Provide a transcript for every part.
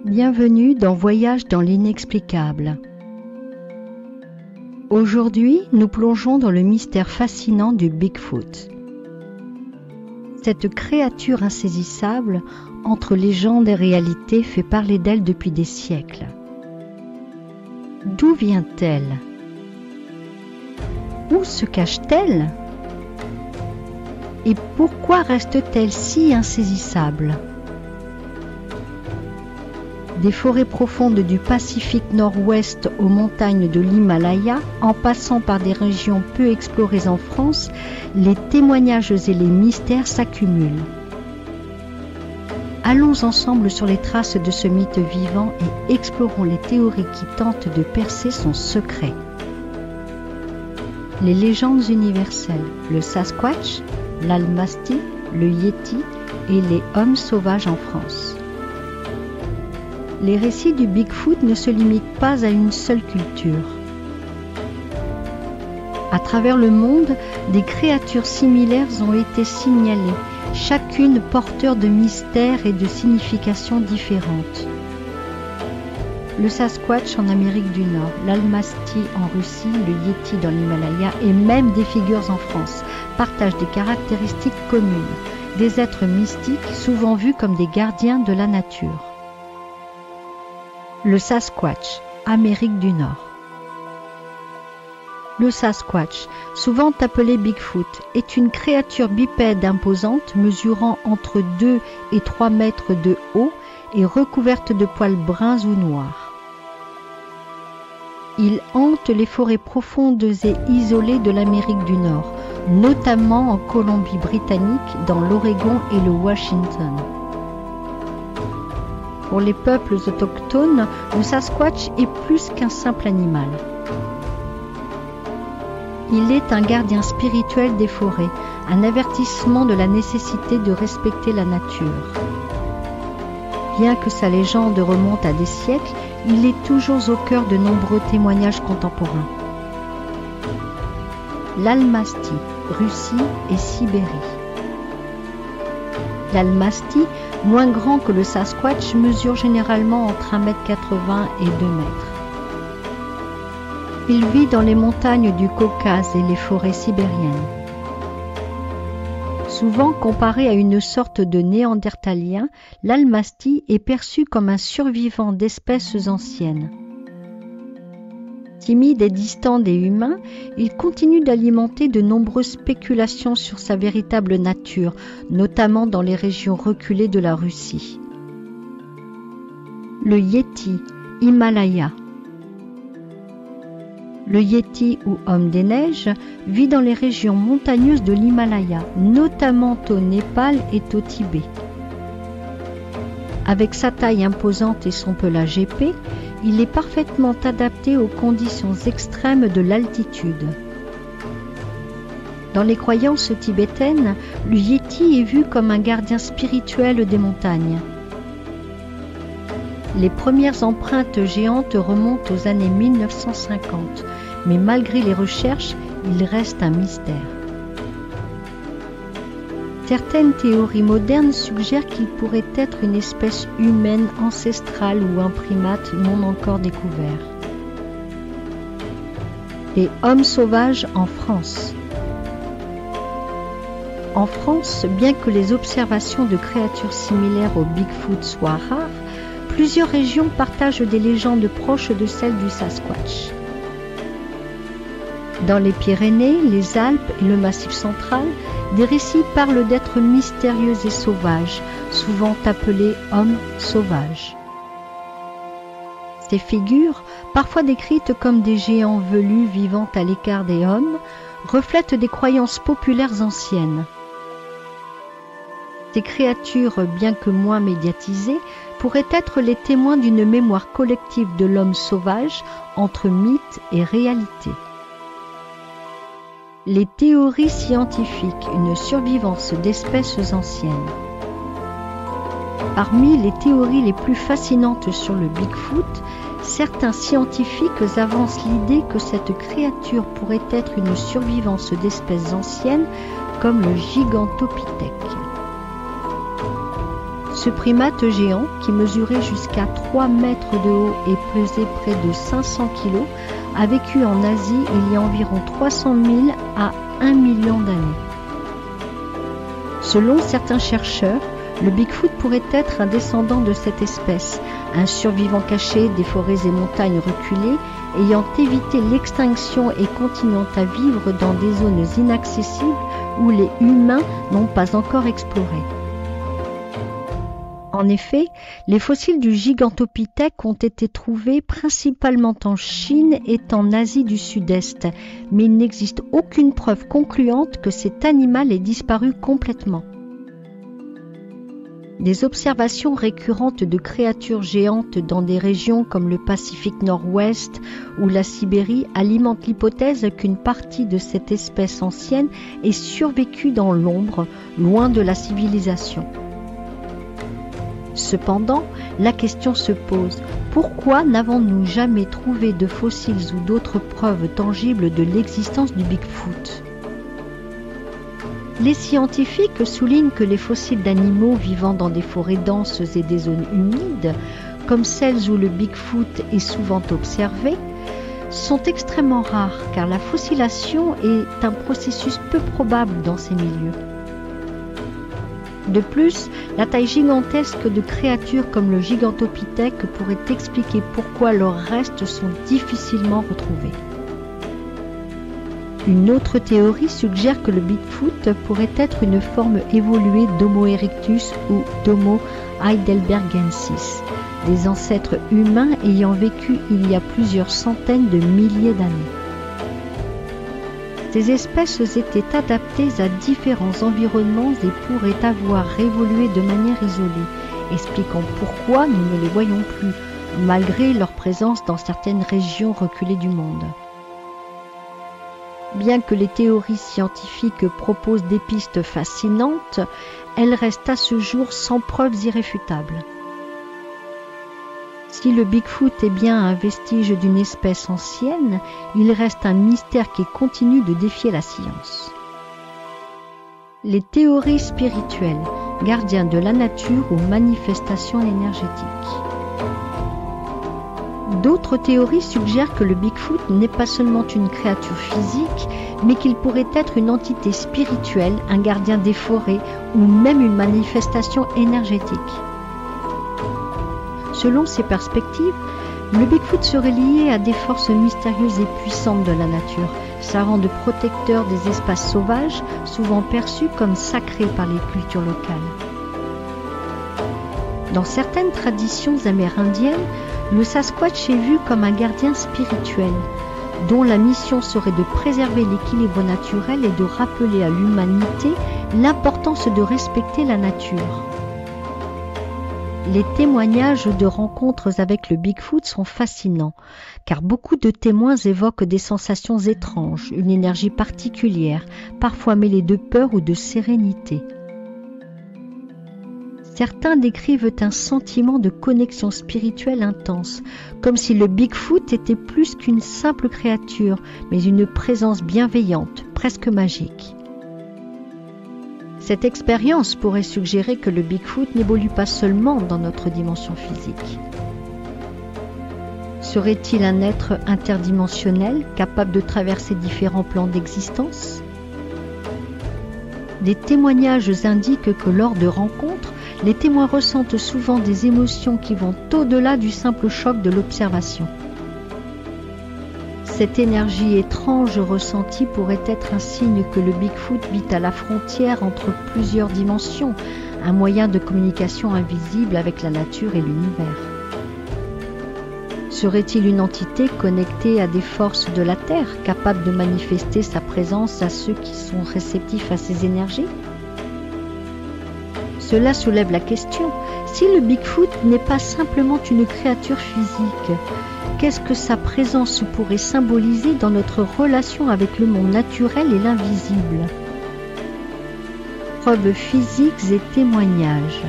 Bienvenue dans Voyage dans l'inexplicable. Aujourd'hui, nous plongeons dans le mystère fascinant du Bigfoot. Cette créature insaisissable, entre légende et réalité, fait parler d'elle depuis des siècles. D'où vient-elle? Où se cache-t-elle? Et pourquoi reste-t-elle si insaisissable? Des forêts profondes du Pacifique Nord-Ouest aux montagnes de l'Himalaya, en passant par des régions peu explorées en France, les témoignages et les mystères s'accumulent. Allons ensemble sur les traces de ce mythe vivant et explorons les théories qui tentent de percer son secret. Les légendes universelles, le Sasquatch, l'Almasty, le Yéti et les hommes sauvages en France. Les récits du Bigfoot ne se limitent pas à une seule culture. À travers le monde, des créatures similaires ont été signalées, chacune porteur de mystères et de significations différentes. Le Sasquatch en Amérique du Nord, l'Almasty en Russie, le Yéti dans l'Himalaya et même des figures en France partagent des caractéristiques communes, des êtres mystiques souvent vus comme des gardiens de la nature. Le Sasquatch, Amérique du Nord. Le Sasquatch, souvent appelé Bigfoot, est une créature bipède imposante mesurant entre 2 et 3 mètres de haut et recouverte de poils bruns ou noirs. Il hante les forêts profondes et isolées de l'Amérique du Nord, notamment en Colombie-Britannique, dans l'Oregon et le Washington. Pour les peuples autochtones, le Sasquatch est plus qu'un simple animal. Il est un gardien spirituel des forêts, un avertissement de la nécessité de respecter la nature. Bien que sa légende remonte à des siècles, il est toujours au cœur de nombreux témoignages contemporains. L'Almasty, Russie et Sibérie. L'Almasty, moins grand que le Sasquatch, mesure généralement entre 1,80 m et 2 m. Il vit dans les montagnes du Caucase et les forêts sibériennes. Souvent comparé à une sorte de néandertalien, l'Almasty est perçu comme un survivant d'espèces anciennes. Timide et distant des humains, il continue d'alimenter de nombreuses spéculations sur sa véritable nature, notamment dans les régions reculées de la Russie. Le Yéti, Himalaya. Le Yéti ou homme des neiges vit dans les régions montagneuses de l'Himalaya, notamment au Népal et au Tibet. Avec sa taille imposante et son pelage épais, il est parfaitement adapté aux conditions extrêmes de l'altitude. Dans les croyances tibétaines, le Yéti est vu comme un gardien spirituel des montagnes. Les premières empreintes géantes remontent aux années 1950, mais malgré les recherches, il reste un mystère. Certaines théories modernes suggèrent qu'il pourrait être une espèce humaine ancestrale ou un primate non encore découvert. Les hommes sauvages en France. En France, bien que les observations de créatures similaires au Bigfoot soient rares, plusieurs régions partagent des légendes proches de celles du Sasquatch. Dans les Pyrénées, les Alpes et le Massif central, des récits parlent d'êtres mystérieux et sauvages, souvent appelés hommes sauvages. Ces figures, parfois décrites comme des géants velus vivant à l'écart des hommes, reflètent des croyances populaires anciennes. Ces créatures, bien que moins médiatisées, pourraient être les témoins d'une mémoire collective de l'homme sauvage entre mythe et réalité. Les théories scientifiques, une survivance d'espèces anciennes. Parmi les théories les plus fascinantes sur le Bigfoot, certains scientifiques avancent l'idée que cette créature pourrait être une survivance d'espèces anciennes comme le Gigantopithèque. Ce Ce primate géant, qui mesurait jusqu'à 3 mètres de haut et pesait près de 500 kg, a vécu en Asie il y a environ 300 000 à 1 million d'années. Selon certains chercheurs, le Bigfoot pourrait être un descendant de cette espèce, un survivant caché des forêts et montagnes reculées, ayant évité l'extinction et continuant à vivre dans des zones inaccessibles où les humains n'ont pas encore exploré. En effet, les fossiles du Gigantopithèque ont été trouvés principalement en Chine et en Asie du Sud-Est, mais il n'existe aucune preuve concluante que cet animal ait disparu complètement. Des observations récurrentes de créatures géantes dans des régions comme le Pacifique Nord-Ouest ou la Sibérie alimentent l'hypothèse qu'une partie de cette espèce ancienne ait survécu dans l'ombre, loin de la civilisation. Cependant, la question se pose, pourquoi n'avons-nous jamais trouvé de fossiles ou d'autres preuves tangibles de l'existence du Bigfoot ? Les scientifiques soulignent que les fossiles d'animaux vivant dans des forêts denses et des zones humides, comme celles où le Bigfoot est souvent observé, sont extrêmement rares car la fossilation est un processus peu probable dans ces milieux. De plus, la taille gigantesque de créatures comme le Gigantopithèque pourrait expliquer pourquoi leurs restes sont difficilement retrouvés. Une autre théorie suggère que le Bigfoot pourrait être une forme évoluée d'Homo erectus ou d'Homo heidelbergensis, des ancêtres humains ayant vécu il y a plusieurs centaines de milliers d'années. Ces espèces étaient adaptées à différents environnements et pourraient avoir évolué de manière isolée, expliquant pourquoi nous ne les voyons plus, malgré leur présence dans certaines régions reculées du monde. Bien que les théories scientifiques proposent des pistes fascinantes, elles restent à ce jour sans preuves irréfutables. Si le Bigfoot est bien un vestige d'une espèce ancienne, il reste un mystère qui continue de défier la science. Les théories spirituelles, gardiens de la nature ou manifestations énergétiques. D'autres théories suggèrent que le Bigfoot n'est pas seulement une créature physique, mais qu'il pourrait être une entité spirituelle, un gardien des forêts ou même une manifestation énergétique. Selon ces perspectives, le Bigfoot serait lié à des forces mystérieuses et puissantes de la nature, servant de protecteur des espaces sauvages, souvent perçus comme sacrés par les cultures locales. Dans certaines traditions amérindiennes, le Sasquatch est vu comme un gardien spirituel, dont la mission serait de préserver l'équilibre naturel et de rappeler à l'humanité l'importance de respecter la nature. Les témoignages de rencontres avec le Bigfoot sont fascinants, car beaucoup de témoins évoquent des sensations étranges, une énergie particulière, parfois mêlée de peur ou de sérénité. Certains décrivent un sentiment de connexion spirituelle intense, comme si le Bigfoot était plus qu'une simple créature, mais une présence bienveillante, presque magique. Cette expérience pourrait suggérer que le Bigfoot n'évolue pas seulement dans notre dimension physique. Serait-il un être interdimensionnel, capable de traverser différents plans d'existence ? Des témoignages indiquent que lors de rencontres, les témoins ressentent souvent des émotions qui vont au-delà du simple choc de l'observation. Cette énergie étrange ressentie pourrait être un signe que le Bigfoot vit à la frontière entre plusieurs dimensions, un moyen de communication invisible avec la nature et l'univers. Serait-il une entité connectée à des forces de la Terre, capable de manifester sa présence à ceux qui sont réceptifs à ces énergies ? Cela soulève la question, si le Bigfoot n'est pas simplement une créature physique, qu'est-ce que sa présence pourrait symboliser dans notre relation avec le monde naturel et l'invisible ? Preuves physiques et témoignages.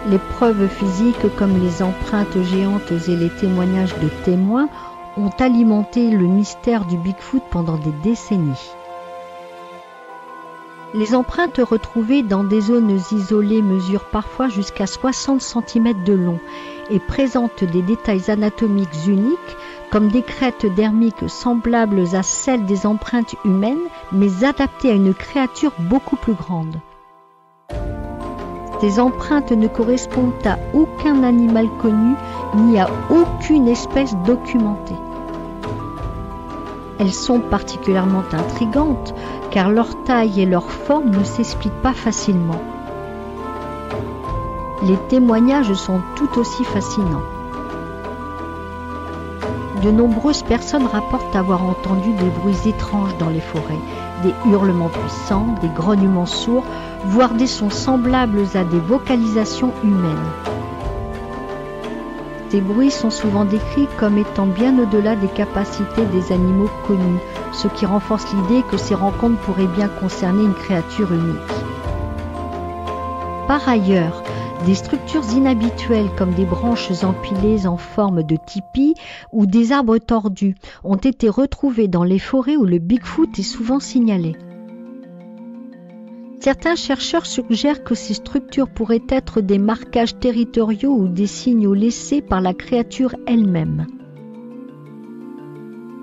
Les preuves physiques comme les empreintes géantes et les témoignages de témoins ont alimenté le mystère du Bigfoot pendant des décennies. Les empreintes retrouvées dans des zones isolées mesurent parfois jusqu'à 60 cm de long et présentent des détails anatomiques uniques, comme des crêtes dermiques semblables à celles des empreintes humaines, mais adaptées à une créature beaucoup plus grande. Ces empreintes ne correspondent à aucun animal connu ni à aucune espèce documentée. Elles sont particulièrement intrigantes car leur taille et leur forme ne s'expliquent pas facilement. Les témoignages sont tout aussi fascinants. De nombreuses personnes rapportent avoir entendu des bruits étranges dans les forêts, des hurlements puissants, des grognements sourds, voire des sons semblables à des vocalisations humaines. Ces bruits sont souvent décrits comme étant bien au-delà des capacités des animaux connus, ce qui renforce l'idée que ces rencontres pourraient bien concerner une créature unique. Par ailleurs, des structures inhabituelles comme des branches empilées en forme de tipi ou des arbres tordus ont été retrouvées dans les forêts où le Bigfoot est souvent signalé. Certains chercheurs suggèrent que ces structures pourraient être des marquages territoriaux ou des signaux laissés par la créature elle-même.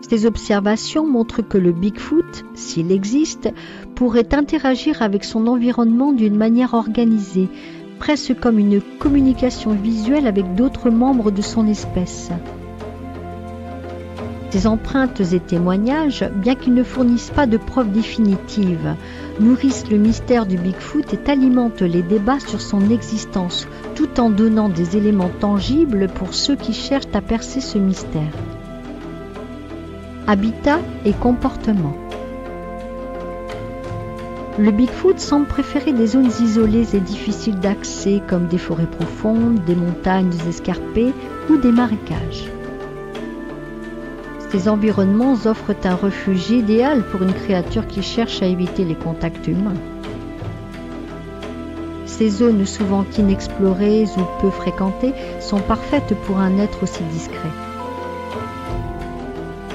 Ces observations montrent que le Bigfoot, s'il existe, pourrait interagir avec son environnement d'une manière organisée, presque comme une communication visuelle avec d'autres membres de son espèce. Ces empreintes et témoignages, bien qu'ils ne fournissent pas de preuves définitives, nourrissent le mystère du Bigfoot et alimentent les débats sur son existence, tout en donnant des éléments tangibles pour ceux qui cherchent à percer ce mystère. Habitat et comportement. Le Bigfoot semble préférer des zones isolées et difficiles d'accès comme des forêts profondes, des montagnes escarpées ou des marécages. Ces environnements offrent un refuge idéal pour une créature qui cherche à éviter les contacts humains. Ces zones, souvent inexplorées ou peu fréquentées, sont parfaites pour un être aussi discret.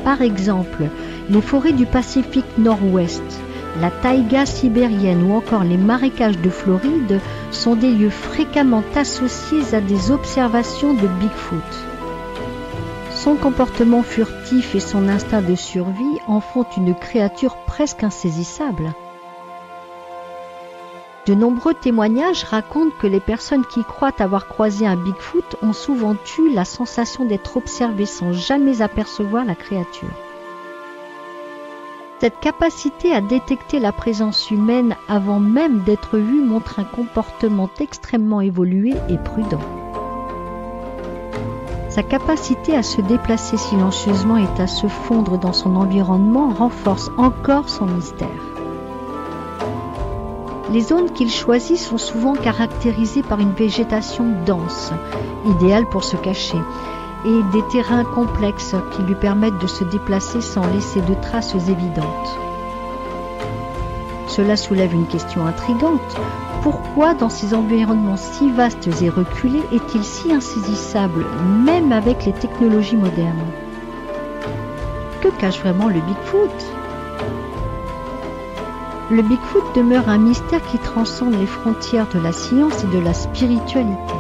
Par exemple, les forêts du Pacifique Nord-Ouest, la taïga sibérienne ou encore les marécages de Floride sont des lieux fréquemment associés à des observations de Bigfoot. Son comportement furtif et son instinct de survie en font une créature presque insaisissable. De nombreux témoignages racontent que les personnes qui croient avoir croisé un Bigfoot ont souvent eu la sensation d'être observées sans jamais apercevoir la créature. Cette capacité à détecter la présence humaine avant même d'être vue montre un comportement extrêmement évolué et prudent. Sa capacité à se déplacer silencieusement et à se fondre dans son environnement renforce encore son mystère. Les zones qu'il choisit sont souvent caractérisées par une végétation dense, idéale pour se cacher, et des terrains complexes qui lui permettent de se déplacer sans laisser de traces évidentes. Cela soulève une question intrigante. Pourquoi, dans ces environnements si vastes et reculés, est-il si insaisissable, même avec les technologies modernes? Que cache vraiment le Bigfoot? Le Bigfoot demeure un mystère qui transcende les frontières de la science et de la spiritualité.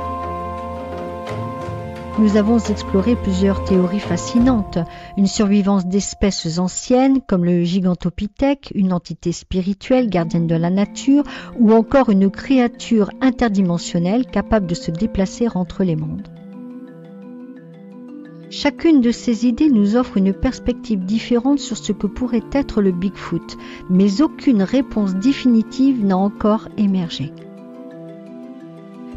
Nous avons exploré plusieurs théories fascinantes, une survivance d'espèces anciennes comme le Gigantopithèque, une entité spirituelle gardienne de la nature ou encore une créature interdimensionnelle capable de se déplacer entre les mondes. Chacune de ces idées nous offre une perspective différente sur ce que pourrait être le Bigfoot, mais aucune réponse définitive n'a encore émergé.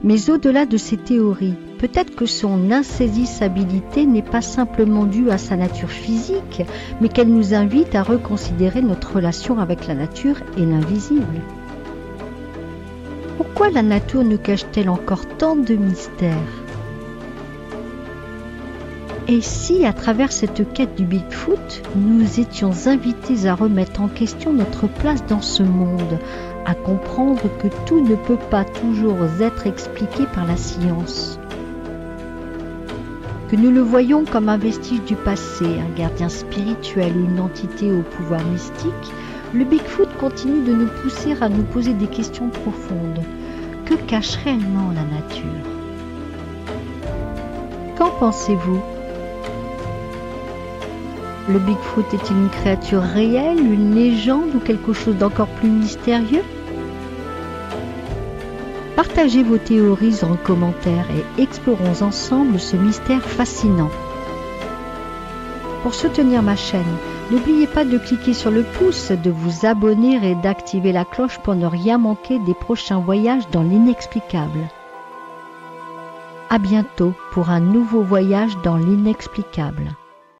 Mais au-delà de ces théories, peut-être que son insaisissabilité n'est pas simplement due à sa nature physique, mais qu'elle nous invite à reconsidérer notre relation avec la nature et l'invisible. Pourquoi la nature nous cache-t-elle encore tant de mystères? Et si, à travers cette quête du Bigfoot, nous étions invités à remettre en question notre place dans ce monde, à comprendre que tout ne peut pas toujours être expliqué par la science. Que nous le voyons comme un vestige du passé, un gardien spirituel ou une entité au pouvoir mystique, Le Bigfoot continue de nous pousser à nous poser des questions profondes. Que cache réellement la nature? Qu'en pensez-vous? Le Bigfoot est-il une créature réelle, une légende ou quelque chose d'encore plus mystérieux? Partagez vos théories en commentaire et explorons ensemble ce mystère fascinant. Pour soutenir ma chaîne, n'oubliez pas de cliquer sur le pouce, de vous abonner et d'activer la cloche pour ne rien manquer des prochains voyages dans l'inexplicable. À bientôt pour un nouveau voyage dans l'inexplicable.